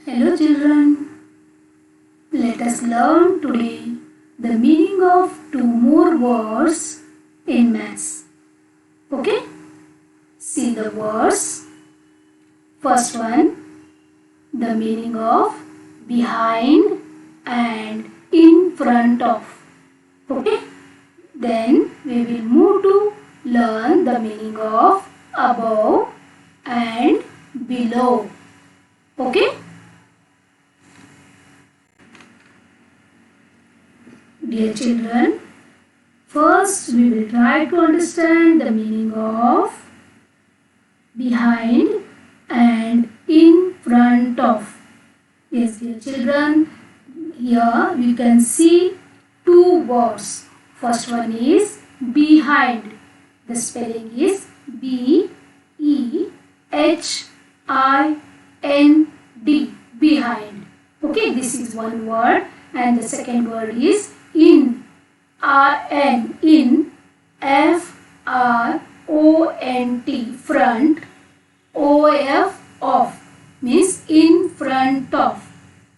Hello children, let us learn today the meaning of two more words in maths. Okay? See the words. First one, the meaning of behind and in front of. Okay? Then we will move to learn the meaning of above and below. Okay? Dear children, first we will try to understand the meaning of behind and in front of. Yes, dear children, here you can see two words. First one is behind. The spelling is B-E-H-I-N-D, behind. Okay, this is one word, and the second word is in. R-N, in. F-R-O-N-T, front. O-F, off, means in front of.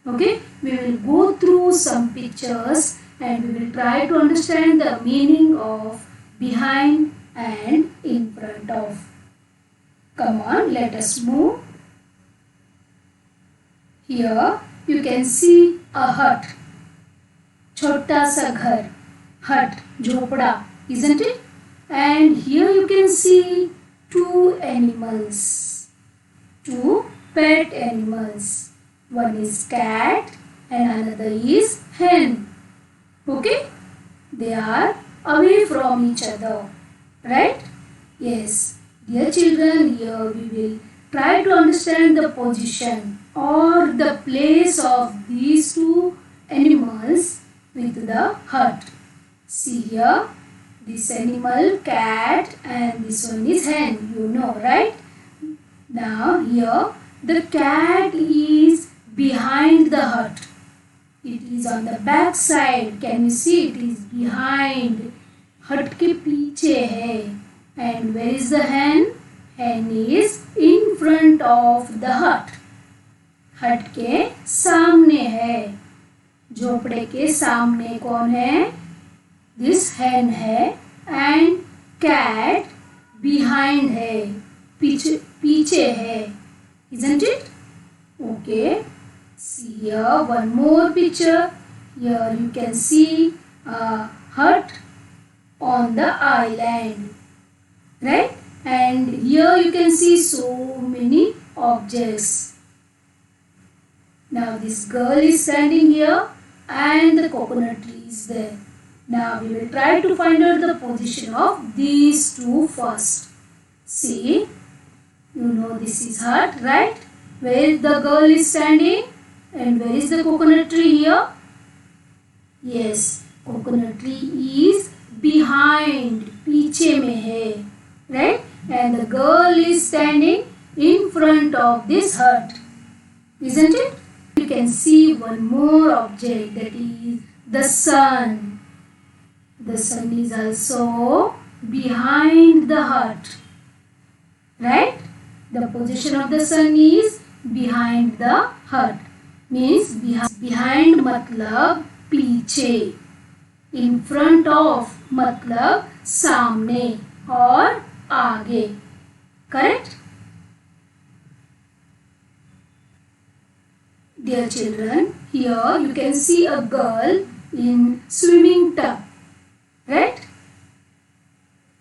Okay, we will go through some pictures and we will try to understand the meaning of behind and in front of. Come on, let us move. Here you can see a hut. Chota sa ghar. Hut, jhopda, isn't it? And here you can see two animals. Two pet animals. One is cat and another is hen. Okay? They are away from each other. Right? Yes. Dear children, here we will try to understand the position or the place of these two animals with the hut. See here, this animal cat and this one is hen, you know, right? Now here the cat is behind the hut. It is on the back side. Can you see? It is behind. Hut के पीछे है. And where is the hen? Hen is in front of the hut. हट के सामने है. झोपड़े के सामने कौन है? This hen है and cat behind है. पीछे है. Isn't it? Okay. See here one more picture. Here you can see a hut on the island. Right? And here you can see so many objects. Now this girl is standing here and the coconut tree is there. Now we will try to find out the position of these two first. See, you know this is hut, right? Where the girl is standing and where is the coconut tree here? Yes, coconut tree is behind, पीछे में है, right? And the girl is standing in front of this hut, isn't it? You can see one more object, that is the sun. The sun is also behind the hut, right? The position of the sun is behind the hut. Means behind मतलब पीछे. In front of मतलब सामने और आगे. Correct? Dear children, here you can see a girl in swimming tub. Right?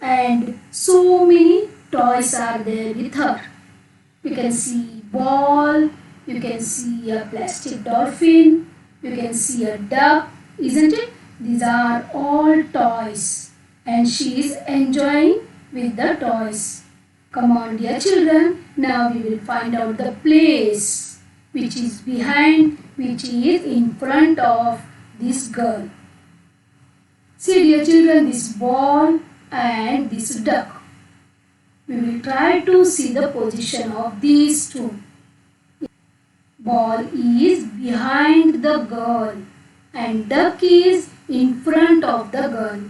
And so many toys are there with her. You can see ball, you can see a plastic dolphin, you can see a duck, isn't it? These are all toys and she is enjoying with the toys. Come on dear children, now we will find out the place which is behind, which is in front of this girl. See dear children, this ball and this duck. We will try to see the position of these two. Ball is behind the girl and duck is in front of the girl.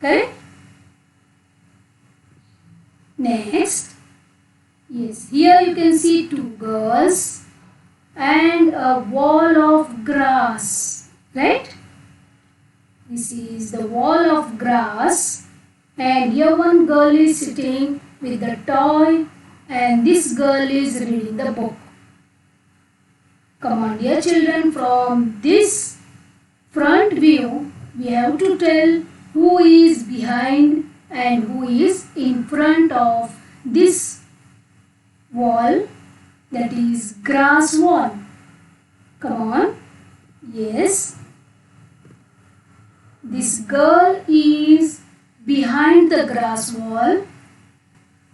Correct? Next, yes, here you can see two girls and a wall of grass, right? This is the wall of grass, and here one girl is sitting with the toy, and this girl is reading the book. Come on, dear children, from this front view, we have to tell who is behind and who is in front of this wall, that is grass wall. Come on. Yes. This girl is behind the grass wall,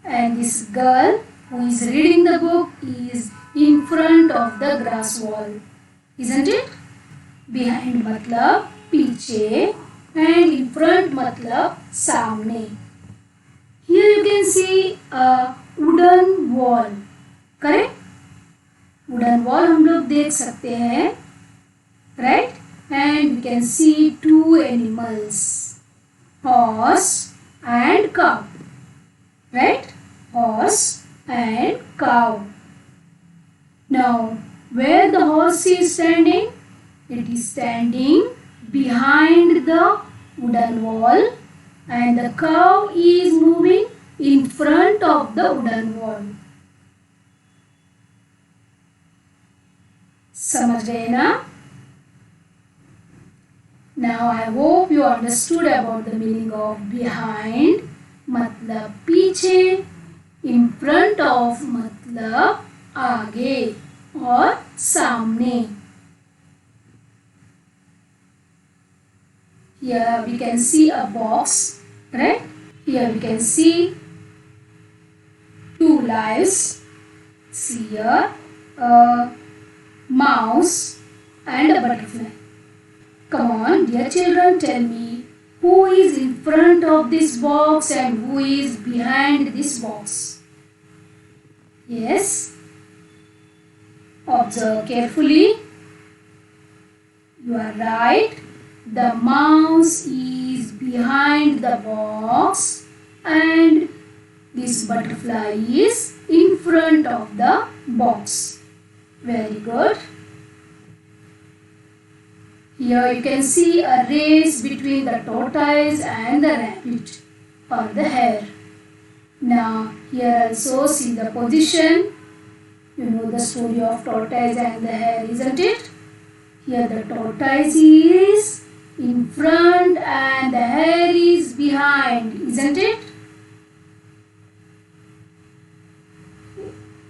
and this girl who is reading the book is in front of the grass wall. Isn't it? Behind मतलब पीछे and in front मतलब सामने. Here you can see a wooden wall. Correct? Wooden wall हम लोग देख सकते हैं. Right? And we can see two animals, horse and cow. Right? Horse and cow. Now, where the horse is standing? It is standing behind the wooden wall, and the cow is moving in front of the wooden wall. समझ गए ना? Now I hope you understood about the meaning of behind मतलब पीछे, in front of मतलब आगे और सामने. Here we can see a box, right? Here we can see two lives. See here a mouse and a butterfly. Come on, dear children, tell me who is in front of this box and who is behind this box. Yes. Observe carefully. You are right. The mouse is behind the box and this butterfly is in front of the box. Very good. Here you can see a race between the tortoise and the rabbit or the hare. Now here also see the position. You know the story of tortoise and the hare, isn't it? Here the tortoise is in front and the hare is behind, isn't it?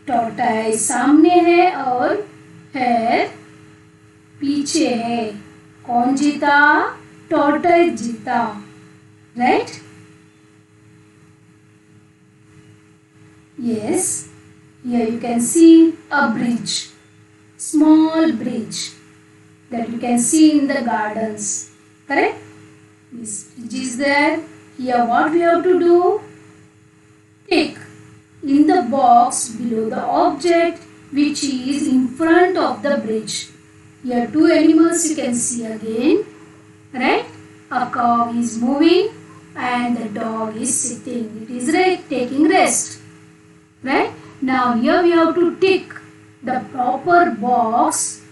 Tortoise सामने है और hare पीछे है. कौन जीता? Tortoise जीता. Right? Yes. Here you can see a bridge. Small bridge that you can see in the gardens. Correct? This bridge is there. Here what we have to do? Tick in the box below the object which is in front of the bridge. Here two animals you can see again. Right? A cow is moving and the dog is sitting. It is taking rest. Right? Now here we have to tick the proper box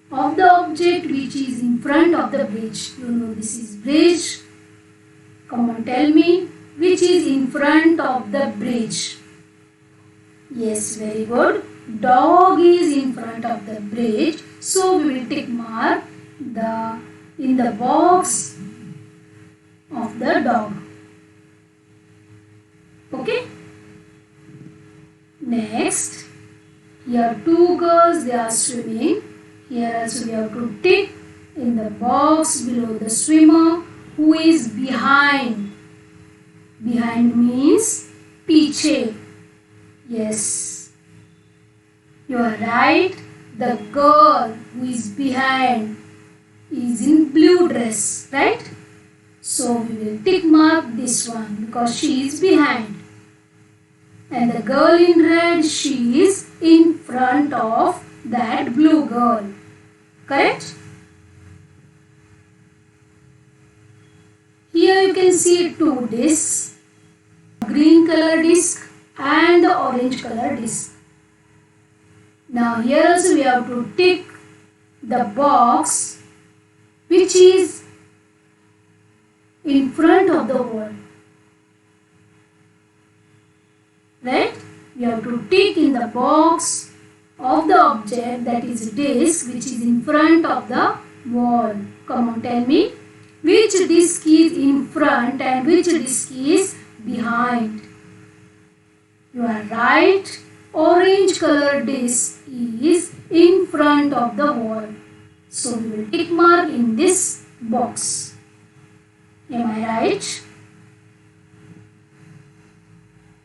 of the object which is in front of the bridge. You know this is bridge. Come on, tell me which is in front of the bridge. Yes, very good. Dog is in front of the bridge. So we will tick mark in the box of the dog. Okay. Next, here two girls, they are swimming. Here also we have to tick in the box below the swimmer who is behind. Behind means पीछे. Yes, you are right. The girl who is behind is in blue dress, right? So we will tick mark this one because she is behind. And the girl in red, she is in front of that blue girl. Correct? Here you can see two discs. Green color disc and the orange color disc. Now here also we have to tick the box which is in front of the wall. Right? We have to tick in the box of the object, that is disk, which is in front of the wall. Come on, tell me which disk is in front and which disk is behind. You are right. Orange color disk is in front of the wall. So we will tick mark in this box. Am I right?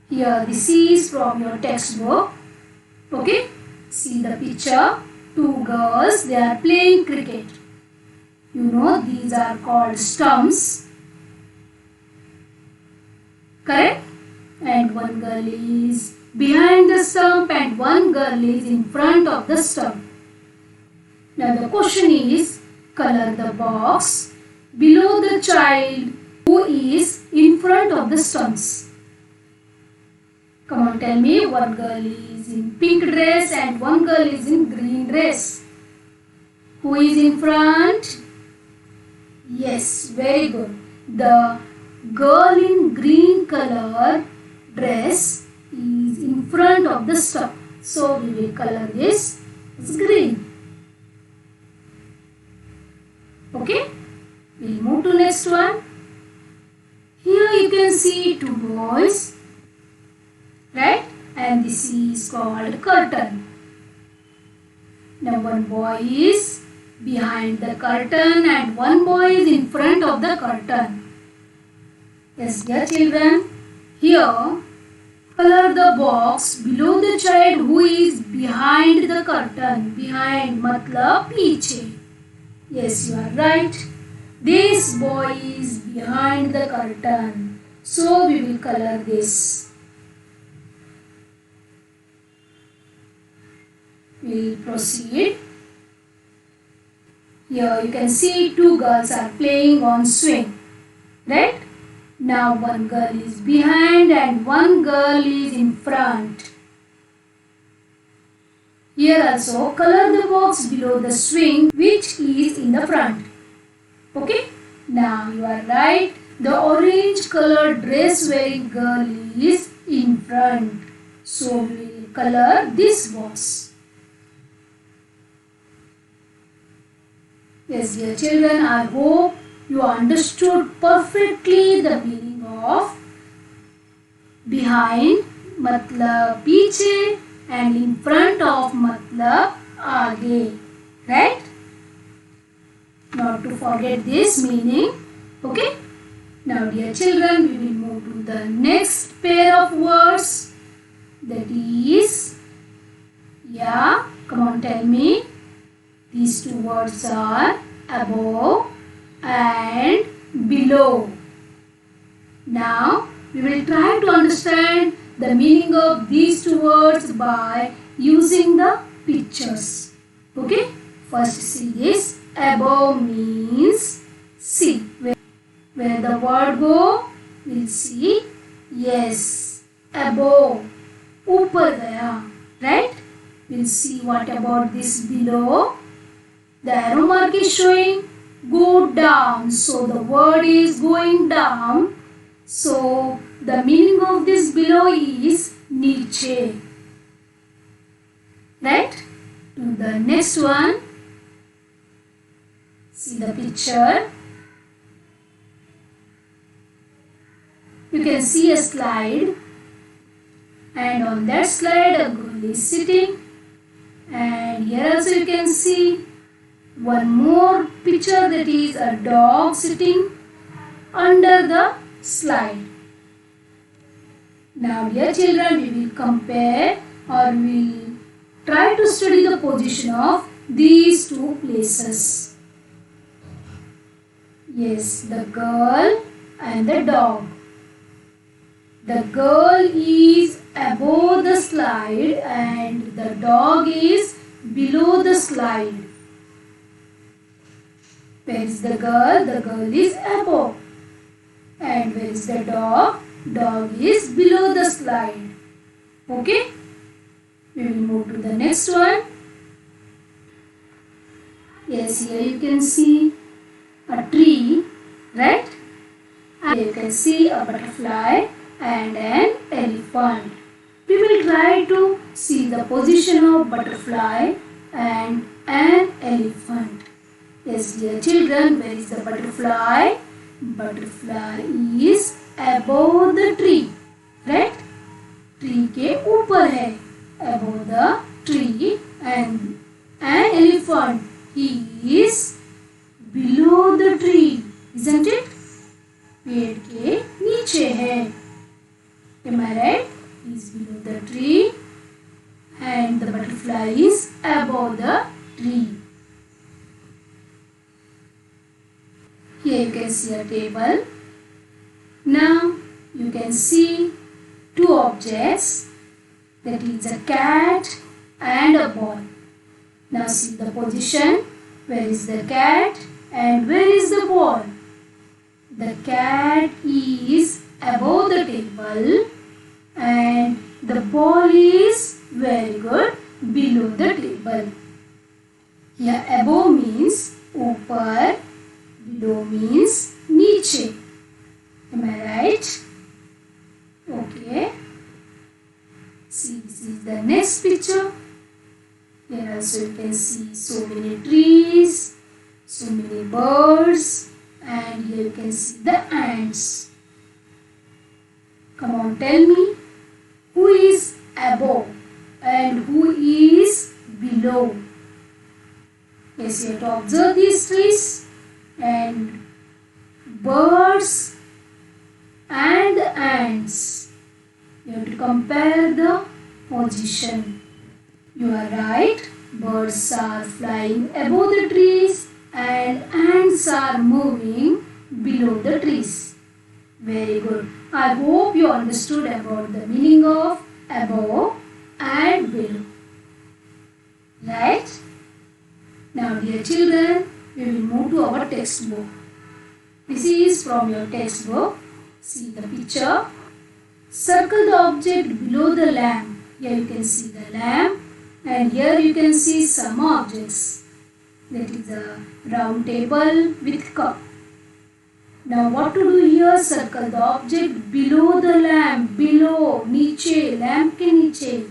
Here this is from your textbook. Okay. See the picture. Two girls, they are playing cricket. You know these are called stumps. Correct? And one girl is behind the stump and one girl is in front of the stump. Now the question is, color the box below the child who is in front of the stumps. Come on, tell me, one girl is in pink dress and one girl is in green dress. Who is in front? Yes, very good. The girl in green color dress is in front of the stump. So we will color this as green. Okay, we'll move to next one. Here you can see two boys, right? And this is called curtain. Now one boy is behind the curtain and one boy is in front of the curtain. Yes, dear children, here color the box below the child who is behind the curtain. Behind matlab piche. Yes, you are right. This boy is behind the curtain. So we will color this. We will proceed. Here you can see two girls are playing on swing. Right? Now one girl is behind and one girl is in front. Here also color the box below the swing which is in the front. Okay? Now you are right. The orange colored dress wearing girl is in front. So we will color this box. Yes, dear children, I hope you understood perfectly the meaning of behind matlab piche and in front of matlab aage. Right? Not to forget this meaning. Okay? Now dear children, we will move to the next pair of words. That is, yeah, come on, tell me. These two words are above and below. Now we will try to understand the meaning of these two words by using the pictures. Okay? First see this. Above means see. Where the word go, we'll see. Yes, above. Upar gaya. Right? We'll see what about this below. The arrow mark is showing go down. So the word is going down. So the meaning of this below is niche. Right? To the next one. See the picture. You can see a slide. And on that slide a girl is sitting. And here also you can see one more picture, that is a dog sitting under the slide. Now dear children, we will compare or we will try to study the position of these two places. Yes, the girl and the dog. The girl is above the slide and the dog is below the slide. Where is the girl? The girl is above. And where is the dog? Dog is below the slide. Okay? We will move to the next one. Yes, here you can see a tree, right? And you can see a butterfly and an elephant. We will try to see the position of butterfly and an elephant. Yes, dear children, where is the butterfly? Butterfly is above the tree, right? Tree के ऊपर है, above the tree, and an elephant, he is below the tree, isn't it? पेड़ के नीचे है. Am I right? He is below the tree and the butterfly is above the tree. Here you can see a table. Now you can see two objects, that is a cat and a ball. Now see the position. Where is the cat and where is the ball? The cat is above the table and the ball is very good below the table. Here above means ऊपर, below means नीचे. Am I right? Okay. See, this is the next picture. Here also you can see so many trees, so many birds, and here you can see the ants. Come on, tell me, who is above and who is below? Yes, you have to observe these trees and birds and the ants. You have to compare the position. You are right. Birds are flying above the trees and ants are moving below the trees. Very good. I hope you understood about the meaning of above and below. Right? Now, dear children, we will move to our textbook. This is from your textbook. See the picture. Circle the object below the lamp. Here you can see the lamp and here you can see some objects. That is a round table with cup. Now what to do here? Circle the object below the lamp. Below, नीचे, lamp के नीचे.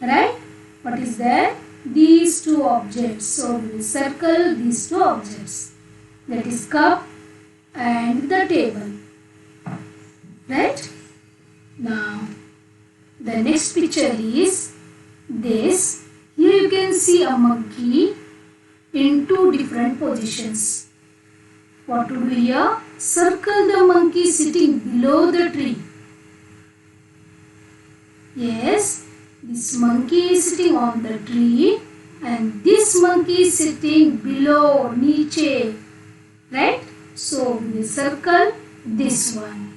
Right? What is there? These two objects. So we will circle these two objects. That is cup and the table. Right? Now the next picture is this. Here you can see a monkey in two different positions. What to do here? Circle the monkey sitting below the tree. Yes, this monkey is sitting on the tree and this monkey is sitting below, नीचे. Right? So we will circle this one.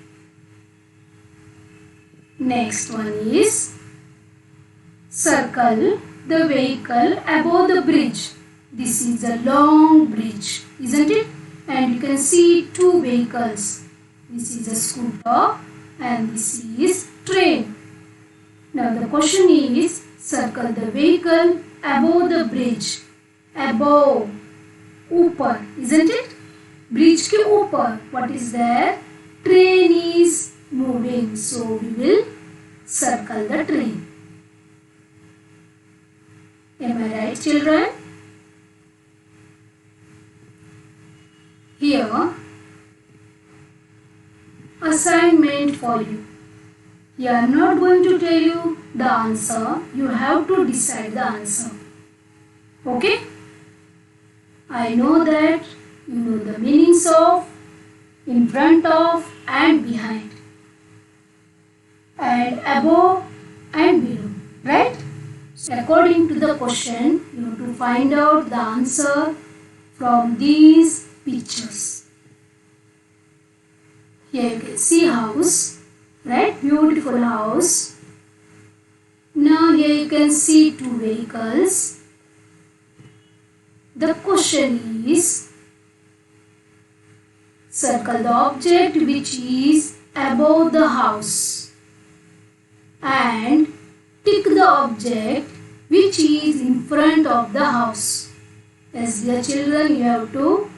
Next one is circle the vehicle above the bridge. This is a long bridge, isn't it? And you can see two vehicles. This is a scooter and this is train. Now the question is circle the vehicle above the bridge. Above, ऊपर, isn't it? Bridge के ऊपर. What is there? Train is moving. So we will circle the train. Am I right, children? Here, assignment for you. Here I am not going to tell you the answer. You have to decide the answer. Okay? I know that you know the meanings of, in front of and behind, and above and below, right? So according to the question, you have to find out the answer from these pictures. Here you can see house, right? Beautiful house. Now here you can see two vehicles. The question is circle the object which is above the house and tick the object which is in front of the house. As dear children, you have to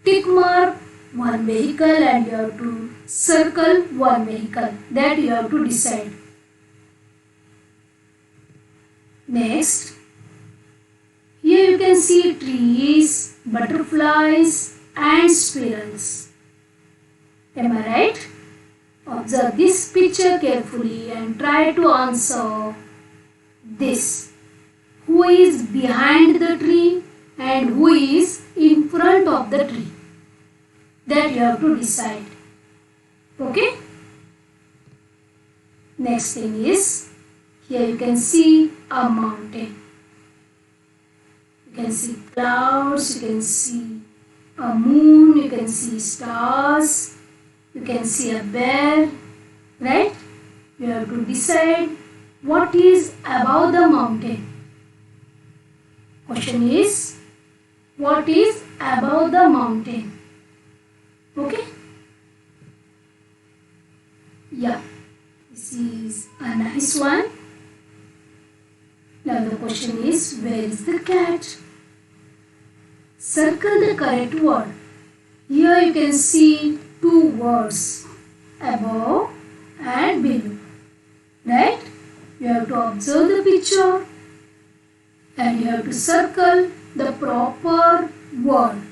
tick mark one vehicle and you have to circle one vehicle. That you have to decide. Next, here you can see trees, butterflies and squirrels. Am I right? Observe this picture carefully and try to answer this. Who is behind the tree and who is in front of the tree? That you have to decide. Okay? Next thing is, here you can see a mountain. You can see clouds, you can see a moon, you can see stars, you can see a bear, right? You have to decide what is above the mountain. Question is, what is above the mountain? Okay? Yeah, this is a nice one. Now the question is, where is the cat? Circle the correct word. Here you can see two words, above and below. Right? You have to observe the picture and you have to circle the proper word.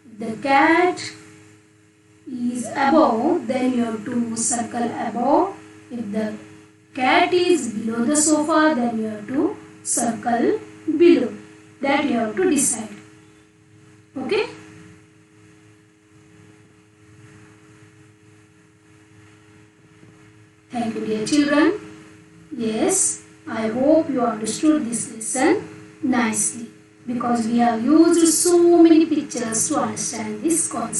If the cat is above, then you have to circle above. If the cat is below the sofa, then you have to circle below. That you have to decide. Okay? Thank you, dear children. Yes, I hope you understood this lesson nicely because we have used so many pictures to understand this concept.